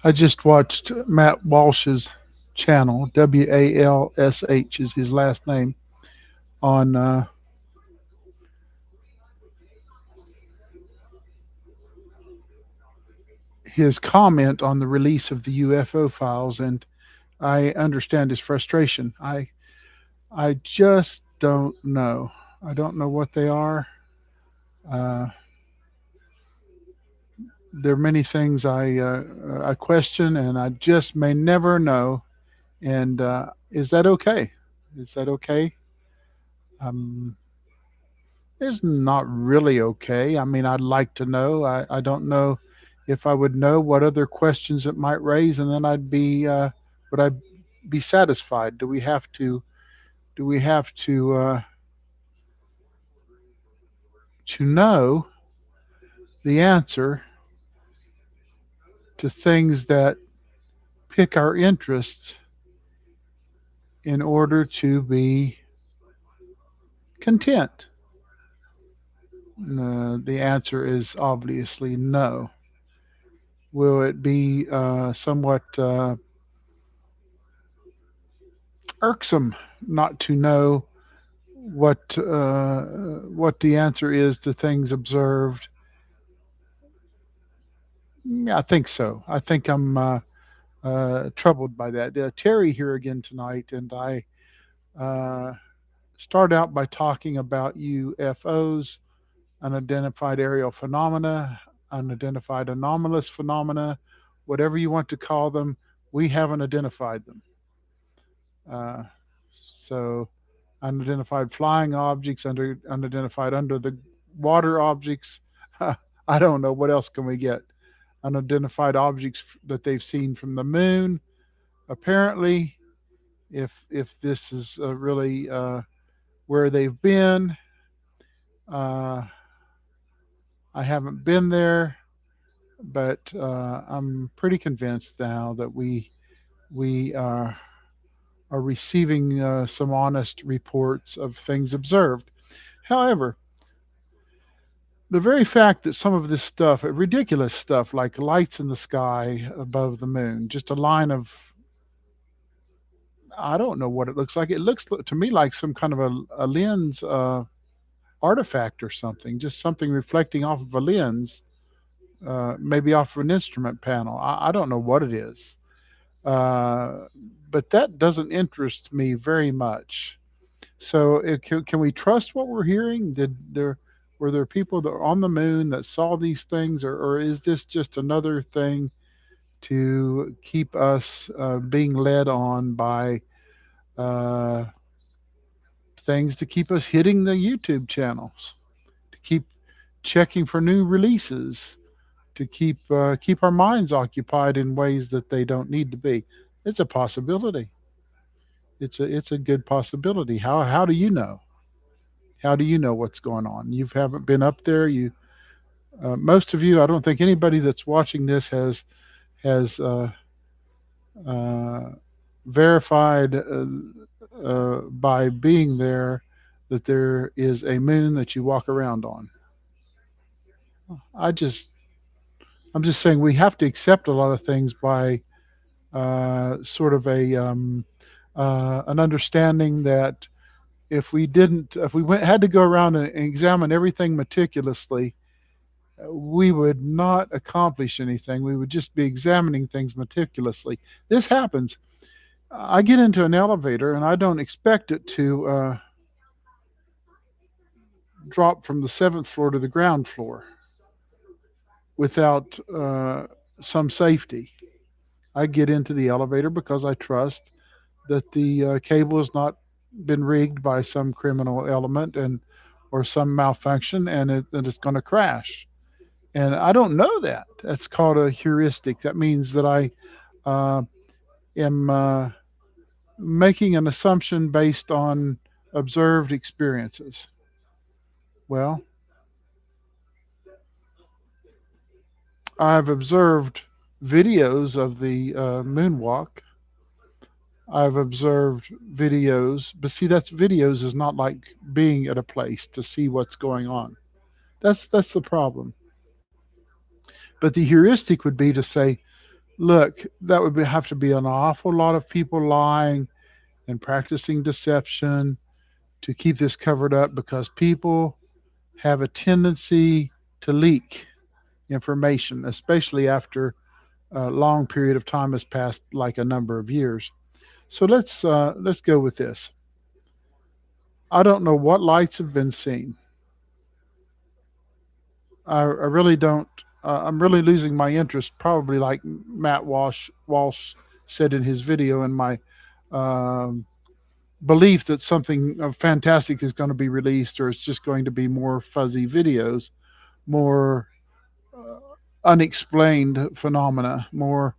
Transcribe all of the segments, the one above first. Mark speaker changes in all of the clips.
Speaker 1: I just watched Matt Walsh's channel. Walsh is his last name on his comment on the release of the UFO files, and I understand his frustration. I just don't know. I don't know what they are. Uh, there are many things I question, and I just may never know. And is that okay? Is that okay? Um, it's not really okay. I mean, I'd like to know. I don't know if I would know what other questions it might raise, and then would I be satisfied? Do we have to know the answer to things that pick our interests in order to be content? The answer is obviously no. Will it be somewhat irksome not to know what the answer is to things observed? Yeah, I think so. I think I'm troubled by that. Terry here again tonight, and I uh, start out by talking about UFOs, unidentified aerial phenomena, unidentified anomalous phenomena, whatever you want to call them. We haven't identified them. Uh, so, unidentified flying objects, unidentified under the water objects. I don't know what else can we get. Unidentified objects that they've seen from the moon. Apparently, if this is really where they've been, uh, I haven't been there, but I'm pretty convinced now that we are receiving some honest reports of things observed. However, the very fact that some of this stuff, ridiculous stuff like lights in the sky above the moon, just a line of, I don't know what it looks like. It looks to me like some kind of a lens artifact or something, just something reflecting off of a lens, maybe off of an instrument panel. I don't know what it is. Uh, but that doesn't interest me very much. So, can we trust what we're hearing? Were there people that were on the moon that saw these things, or is this just another thing to keep us being led on by uh, things to keep us hitting the YouTube channels, to keep checking for new releases, to keep our minds occupied in ways that they don't need to be? It's a possibility. It's a good possibility. How do you know? How do you know what's going on? You haven't been up there. You most of you, I don't think anybody that's watching this has uh, verified by being there that there is a moon that you walk around on. I just I'm just saying we have to accept a lot of things by sort of a an understanding that if we went had to go around and examine everything meticulously, we would not accomplish anything. We would just be examining things meticulously. This happens. I get into an elevator and I don't expect it to drop from the seventh floor to the ground floor without some safety. I get into the elevator because I trust that the cable has not been rigged by some criminal element and or some malfunction, and that it's going to crash. And I don't know that. That's called a heuristic. That means that I uh, am making an assumption based on observed experiences. Well, I've observed videos of the moonwalk. I've observed videos, but see, that's videos is not like being at a place to see what's going on. That's the problem. But the heuristic would be to say, Look, that would have to be an awful lot of people lying and practicing deception to keep this covered up, because people have a tendency to leak information, especially after a long period of time has passed, like a number of years. So let's go with this. I don't know what lights have been seen. I really don't. I'm really losing my interest, probably like Matt Walsh said in his video, in my um, belief that something fantastic is going to be released, or it's just going to be more fuzzy videos, more uh, unexplained phenomena, more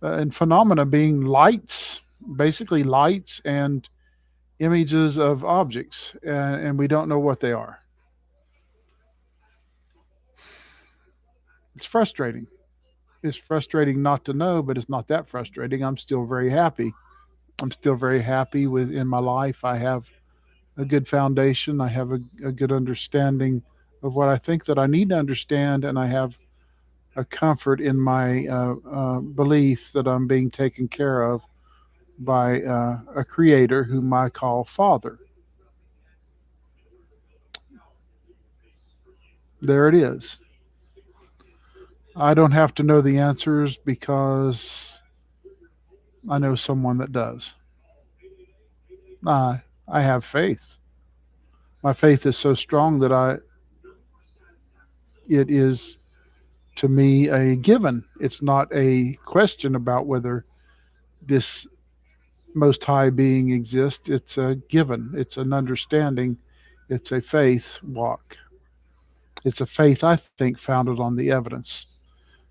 Speaker 1: and phenomena being lights, basically lights and images of objects, and we don't know what they are. It's frustrating. It's frustrating not to know, but it's not that frustrating. I'm still very happy. I'm still very happy with in my life. I have a good foundation. I have a good understanding of what I think that I need to understand, and I have a comfort in my belief that I'm being taken care of by a creator whom I call Father. There it is. I don't have to know the answers because I know someone that does. I have faith. My faith is so strong that it is to me a given. It's not a question about whether this most high being exists. It's a given. It's an understanding. It's a faith walk. It's a faith, I think, founded on the evidence.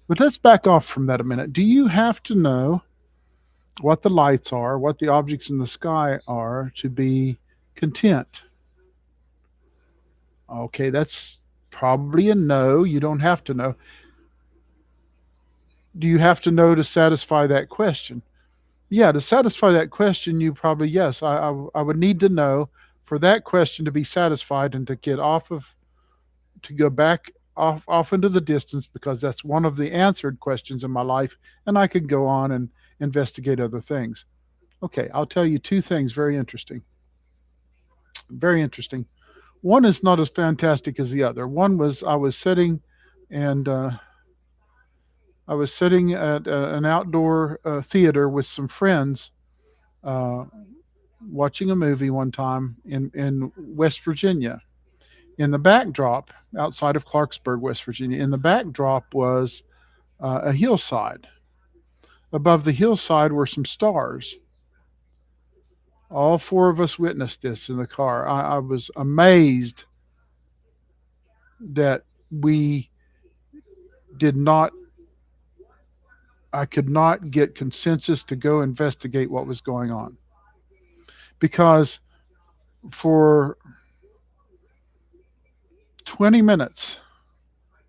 Speaker 1: But let's back off from that a minute. Do you have to know what the lights are, what the objects in the sky are, to be content? Okay, that's probably a no. You don't have to know. Do you have to know to satisfy that question? Yeah, to satisfy that question, you probably, yes, I would need to know for that question to be satisfied and to get off of, to go back off into the distance, because that's one of the answered questions in my life, and I could go on and investigate other things. Okay, I'll tell you two things very interesting. Very interesting. One is not as fantastic as the other. One was I was sitting and I was sitting at an outdoor theater with some friends, uh, watching a movie one time in West Virginia. In the backdrop, outside of Clarksburg, West Virginia, in the backdrop was a hillside. Above the hillside were some stars. All four of us witnessed this in the car. I was amazed that we did not, I could not get consensus to go investigate what was going on. Because for 20 minutes,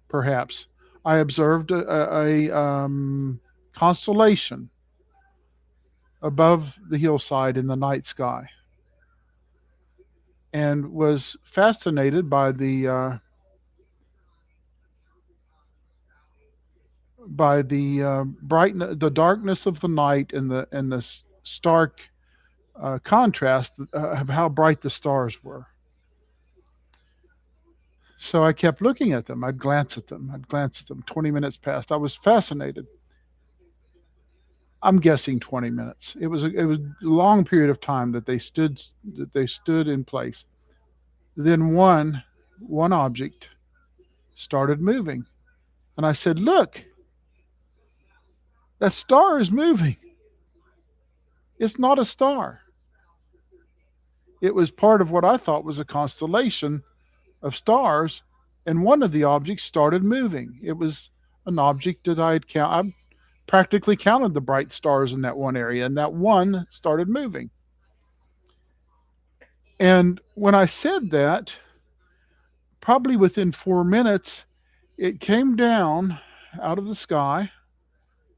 Speaker 1: perhaps, I observed a constellation above the hillside in the night sky, and was fascinated by the brightness, the darkness of the night, and the stark contrast of how bright the stars were. So I kept looking at them. I'd glance at them. I'd glance at them. 20 minutes passed. I was fascinated. I'm guessing 20 minutes. It was a long period of time that they stood in place. Then one object started moving, and I said, "Look, that star is moving. It's not a star. It was part of what I thought was a constellation of stars, and one of the objects started moving. It was an object that I practically counted the bright stars in that one area, and that one started moving. And when I said that, probably within 4 minutes, it came down out of the sky,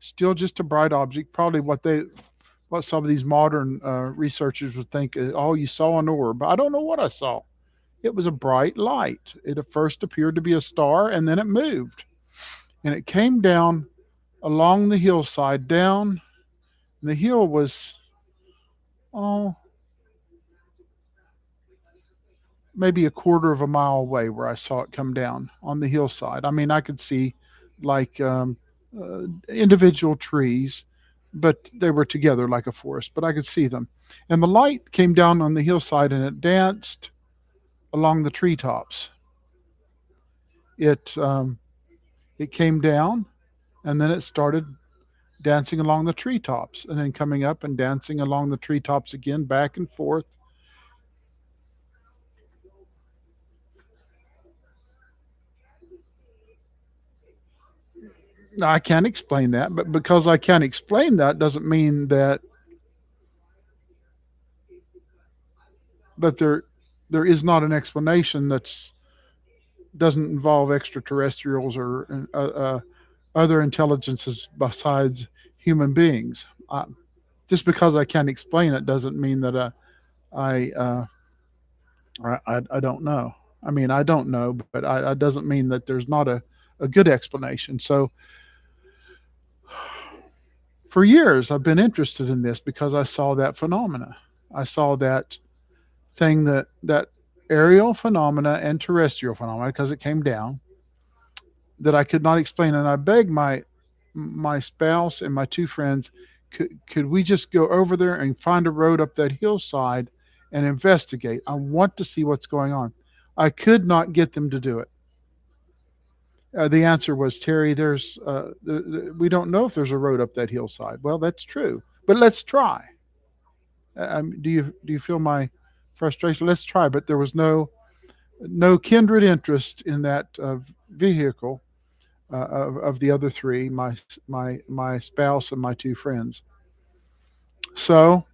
Speaker 1: still just a bright object, probably what some of these modern researchers would think, oh, you saw an orb. I don't know what I saw. It was a bright light. It at first appeared to be a star, and then it moved. And it came down along the hillside down. And the hill was, oh, maybe a quarter of a mile away where I saw it come down on the hillside. I mean, I could see like individual trees, but they were together like a forest, but I could see them. And the light came down on the hillside and it danced along the treetops. It, it came down and then it started dancing along the treetops and then coming up and dancing along the treetops again, back and forth. Now, I can't explain that, but because I can't explain that doesn't mean that there is not an explanation that's doesn't involve extraterrestrials or other intelligences besides human beings. Just because I can't explain it doesn't mean that I, I don't know. I mean, I don't know, but I doesn't mean that there's not a good explanation. So for years, I've been interested in this because I saw that phenomena. I saw that thing that aerial phenomena and terrestrial phenomena because it came down that I could not explain, and I begged my spouse and my two friends, could we just go over there and find a road up that hillside and investigate? I want to see what's going on. I could not get them to do it. The answer was, Terry, we don't know if there's a road up that hillside. Well, that's true, but let's try. Do you feel my frustration? Let's try, but there was no kindred interest in that vehicle of the other three, my spouse and my two friends. So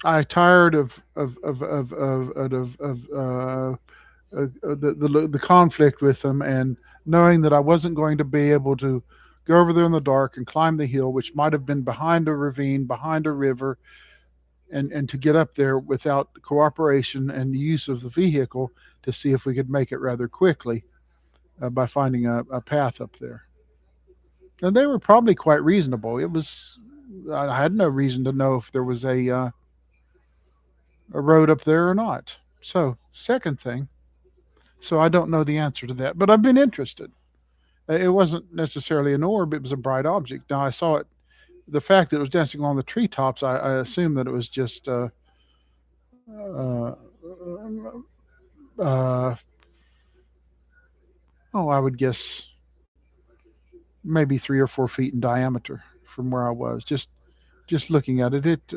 Speaker 1: I tired of the conflict with them, and knowing that I wasn't going to be able to go over there in the dark and climb the hill, which might have been behind a ravine, behind a river, and to get up there without cooperation and the use of the vehicle to see if we could make it rather quickly by finding a path up there. And they were probably quite reasonable. I had no reason to know if there was a road up there or not. So, second thing, so I don't know the answer to that, but I've been interested. It wasn't necessarily an orb, it was a bright object. Now, I saw it, the fact that it was dancing along the treetops, I assumed that it was just, uh, uh, oh, I would guess maybe 3 or 4 feet in diameter from where I was. Just looking at it,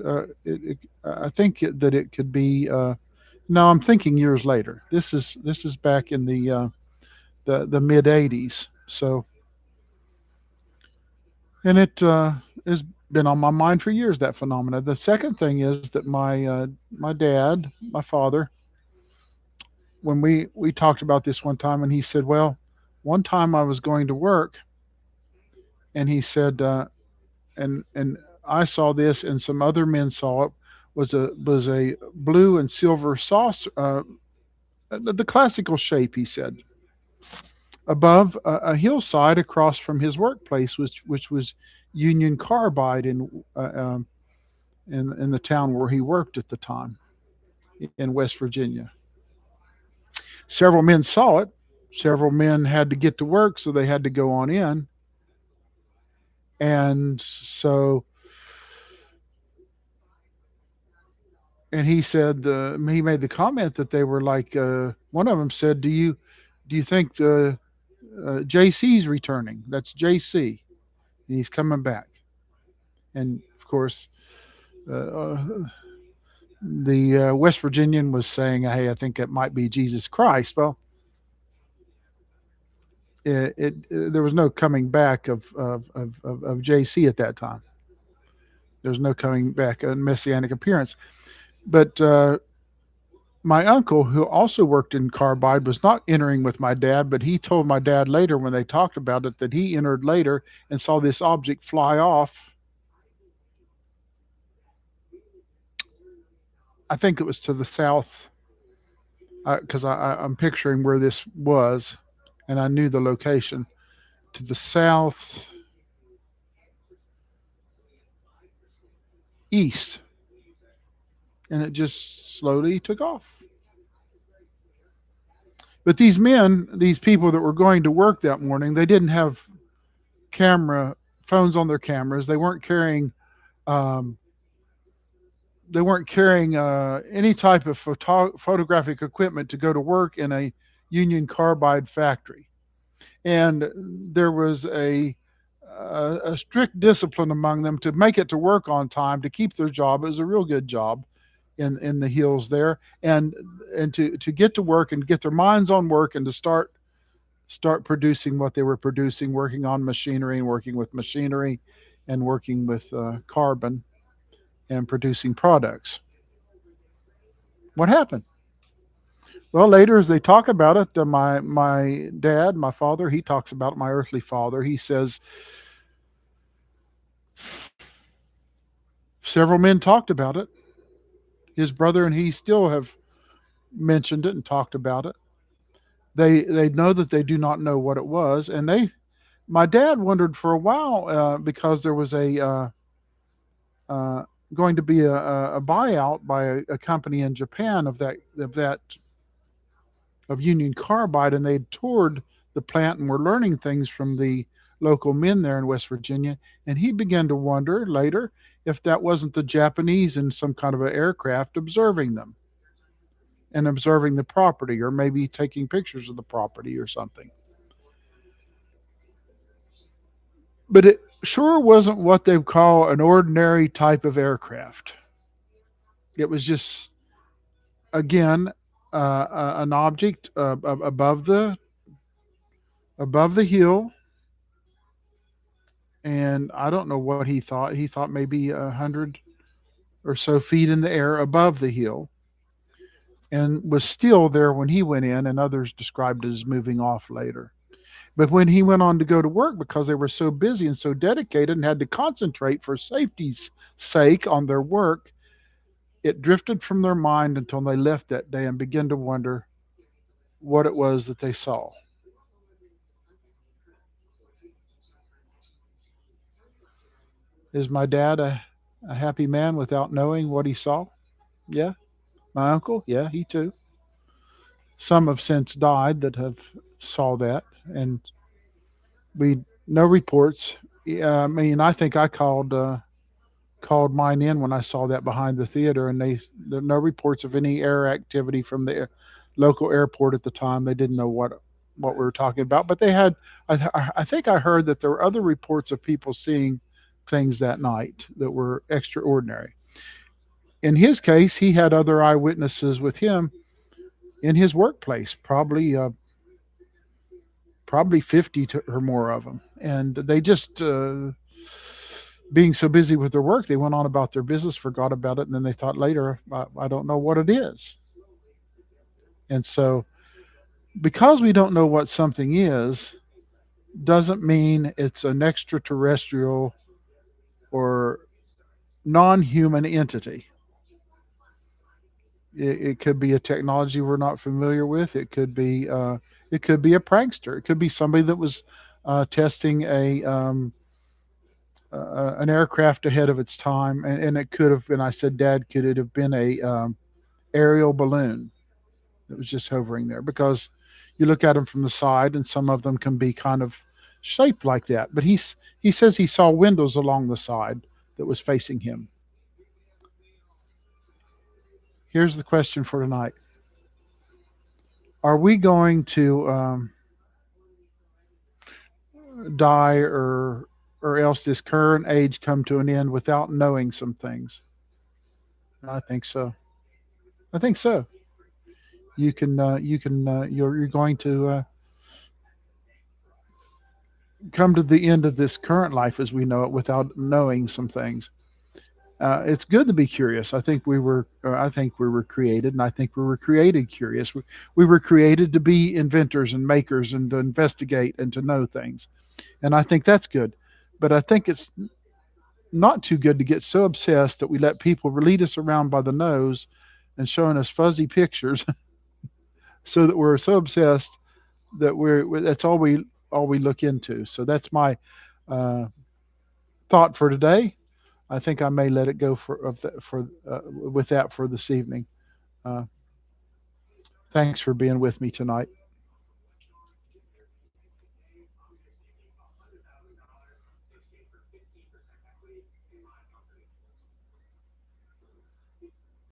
Speaker 1: I think that it could be. No, I'm thinking years later. This is back in the mid '80s. So, and it has been on my mind for years. That phenomena. The second thing is that my dad, my father, when we talked about this one time, and he said, well, one time I was going to work, and he said, and I saw this, and some other men saw it. Was a blue and silver saucer, the classical shape. He said above a hillside across from his workplace, which was Union Carbide in the town where he worked at the time in West Virginia. Several men saw it. Several men had to get to work, so they had to go on in, and so and he said he made the comment that they were like one of them said, do you think the JC's returning? That's JC, and he's coming back. And of course, uh, the West Virginian was saying, "Hey, I think it might be Jesus Christ." Well, there was no coming back of JC at that time. There's no coming back a messianic appearance. But my uncle, who also worked in Carbide, was not entering with my dad, but he told my dad later when they talked about it that he entered later and saw this object fly off. I think it was to the south because I'm picturing where this was, and I knew the location. To the southeast, and it just slowly took off. But these men, these people that were going to work that morning, they didn't have camera phones on their cameras. Um, they weren't carrying any type of photographic equipment to go to work in a Union Carbide factory. And there was a strict discipline among them to make it to work on time, to keep their job. It was a real good job in the hills there, and to get to work and get their minds on work and to start producing what they were producing, working on machinery and working with machinery and working with carbon and producing products. What happened? Well, later as they talk about it, my dad, my father, he talks about it, my earthly father. He says several men talked about it. His brother and he still have mentioned it and talked about it. They know that they do not know what it was, and my dad wondered for a while because there was uh, going to be a buyout by a company in Japan of Union Carbide, and they'd toured the plant and were learning things from the local men there in West Virginia. And he began to wonder later if that wasn't the Japanese in some kind of an aircraft observing them and observing the property, or maybe taking pictures of the property or something. But it sure wasn't what they call an ordinary type of aircraft. It was just, again, an object above the hill, and I don't know what he thought. He thought maybe 100 or so feet in the air above the hill, and was still there when he went in, and others described it as moving off later. But when he went on to go to work, because they were so busy and so dedicated and had to concentrate for safety's sake on their work, it drifted from their mind until they left that day and began to wonder what it was that they saw. Is my dad a happy man without knowing what he saw? Yeah. My uncle? Yeah, he too. Some have since died that have saw that, and we no reports. Yeah, I mean, I think I called mine in when I saw that behind the theater, and there are no reports of any air activity from the local airport at the time. They didn't know what we were talking about, but they had. I think I heard that there were other reports of people seeing things that night that were extraordinary. In his case, he had other eyewitnesses with him in his workplace, probably 50 or more of them, and they just being so busy with their work, they went on about their business, forgot about it, and then they thought later, I don't know what it is. And so, because we don't know what something is, doesn't mean it's an extraterrestrial or non-human entity. It could be a technology we're not familiar with. It could be a prankster. It could be somebody that was testing an aircraft ahead of its time, and it could have been. I said, Dad, could it have been a aerial balloon that was just hovering there? Because you look at them from the side, and some of them can be kind of shaped like that. But he says he saw windows along the side that was facing him. Here's the question for tonight: are we going to die, or else this current age come to an end without knowing some things? I think so. I think so. You're going to come to the end of this current life as we know it without knowing some things. It's good to be curious. I think we were created, and I think we were created curious. We were created to be inventors and makers and to investigate and to know things, and I think that's good. But I think it's not too good to get so obsessed that we let people lead us around by the nose and showing us fuzzy pictures, so that we're so obsessed that that's all we look into. So that's my uh, thought for today. I think I may let it go for with that for this evening. Uh, Thanks for being with me tonight.